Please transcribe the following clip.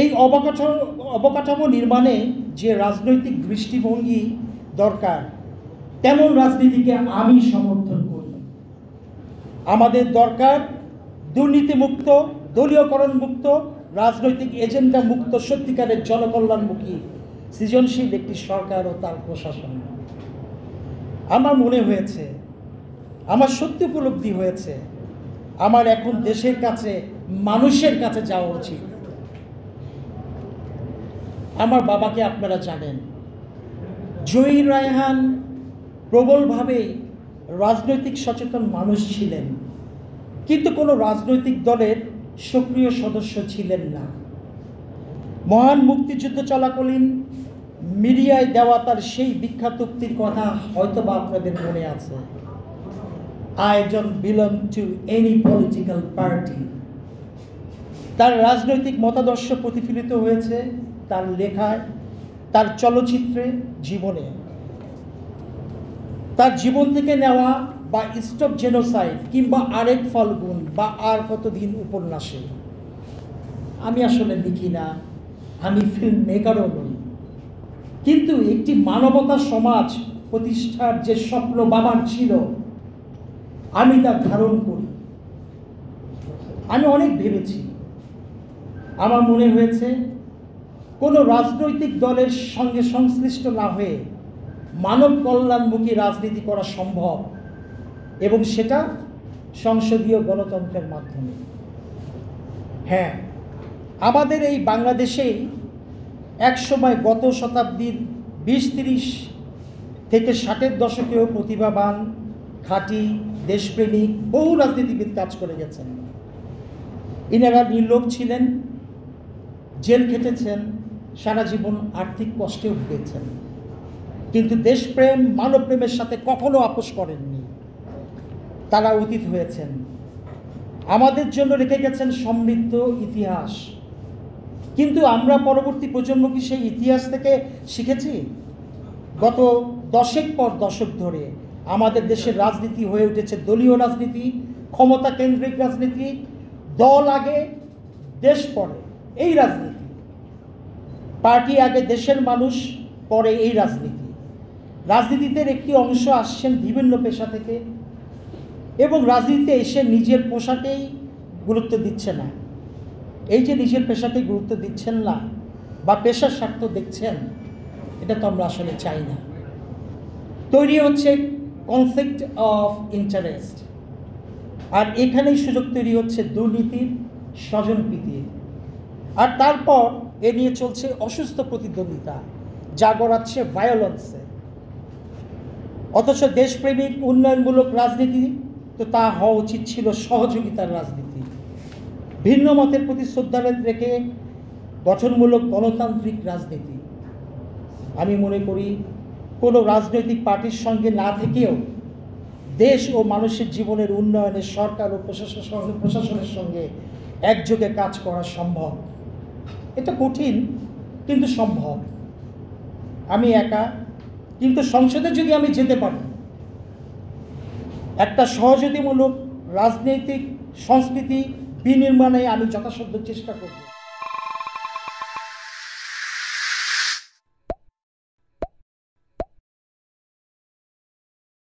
এই অবকাঠামো নির্মাণে যে রাজনৈতিক দৃষ্টিভঙ্গি দরকার, তেমন রাজনীতিকে আমি সমর্থন করি। আমাদের দরকার দুর্নীতিমুক্ত, দলীয়করণ মুক্ত, রাজনৈতিক এজেন্ডা মুক্ত, সত্যিকারের জনকল্যাণমুখী সৃজনশীল একটি সরকার ও তার প্রশাসন। আমার মনে হয়েছে, আমার সত্যি উপলব্ধি হয়েছে, আমার এখন দেশের কাছে, মানুষের কাছে যাওয়া উচিত। আমার বাবাকে আপনারা জানেন, জহির রায়হান প্রবলভাবে রাজনৈতিক সচেতন মানুষ ছিলেন, কিন্তু কোনো রাজনৈতিক দলের সক্রিয় সদস্য ছিলেন না। মহান মুক্তিযুদ্ধ চলাকালীন মিডিয়ায় দেওয়া তার সেই বিখ্যাত উক্তির কথা হয়তোবা আপনাদের মনে আছে, I don't belong to any political party। তার রাজনৈতিক মতাদর্শ প্রতিফলিত হয়েছে তার লেখায়, তার চলচ্চিত্রে, জীবনে। তার জীবন থেকে নেওয়া বা স্টপ জেনোসাইড কিংবা আরেক ফাল্গুন বা আর কতদিন উপন্যাসে। আমি আসলে লিখি না, আমি ফিল্ম মেকারও নই, কিন্তু একটি মানবতা সমাজ প্রতিষ্ঠার যে স্বপ্ন বাবার ছিল, আমি তা ধারণ করি। আমি অনেক ভেবেছি, আমার মনে হয়েছে কোনো রাজনৈতিক দলের সঙ্গে সংশ্লিষ্ট না হয়ে মানব কল্যাণমুখী রাজনীতি করা সম্ভব, এবং সেটা সংসদীয় গণতন্ত্রের মাধ্যমে। হ্যাঁ, আমাদের এই বাংলাদেশেই একসময় গত শতাব্দীর 20-30 থেকে 60-এর দশকেও প্রতিভাবান, খাঁটি, দেশপ্রেমিক বহু রাজনীতিবিদ কাজ করে গেছেন। ইনারা নির্লোভ ছিলেন, জেল খেটেছেন, সারা জীবন আর্থিক কষ্টেও ভুগেছেন, কিন্তু দেশপ্রেম, মানবপ্রেমের সাথে কখনো আপোষ করেননি। তারা অতীত হয়েছেন, আমাদের জন্য রেখে গেছেন সমৃদ্ধ ইতিহাস। কিন্তু আমরা পরবর্তী প্রজন্ম কি সেই ইতিহাস থেকে শিখেছি? গত দশেক পর দশক ধরে আমাদের দেশের রাজনীতি হয়ে উঠেছে দলীয় রাজনীতি, ক্ষমতা কেন্দ্রিক রাজনীতি, দল আগে দেশ পরে, এই রাজনীতি। পার্টি আগে দেশের মানুষ পরে, এই রাজনীতি। রাজনীতিতে একটি অংশ আসছেন বিভিন্ন পেশা থেকে, এবং রাজনীতিতে এসে নিজের পেশাকেই গুরুত্ব দিচ্ছে না। এই যে নিজের পেশাকে গুরুত্ব দিচ্ছেন না বা পেশার স্বার্থ দেখছেন, এটা তো আমরা আসলে চাই না। তৈরি হচ্ছে কনফ্লিক্ট অফ ইন্টারেস্ট, আর এখানেই সুযোগ তৈরি হচ্ছে দুর্নীতির, স্বজনপ্রীতির। আর তারপর এ নিয়ে চলছে অসুস্থ প্রতিদ্বন্দ্বিতা, যা গড়াচ্ছে ভায়োলেন্সে। অথচ দেশপ্রেমিক উন্নয়নমূলক রাজনীতি তো তা হওয়া উচিত ছিল সহযোগিতার রাজনীতি, ভিন্ন মতের প্রতি শ্রদ্ধা রেখে গঠনমূলক গণতান্ত্রিক রাজনীতি। আমি মনে করি কোনো রাজনৈতিক পার্টির সঙ্গে না থেকেও দেশ ও মানুষের জীবনের উন্নয়নে সরকার ও প্রশাসনের সঙ্গে একযোগে কাজ করা সম্ভব। এটা কঠিন, কিন্তু সম্ভব। আমি একা, কিন্তু সংসদে যদি আমি যেতে পারি, একটা সহযোগিতামূলক রাজনৈতিক সংস্কৃতি বিনির্মাণে আমি যথাসাধ্য চেষ্টা করব।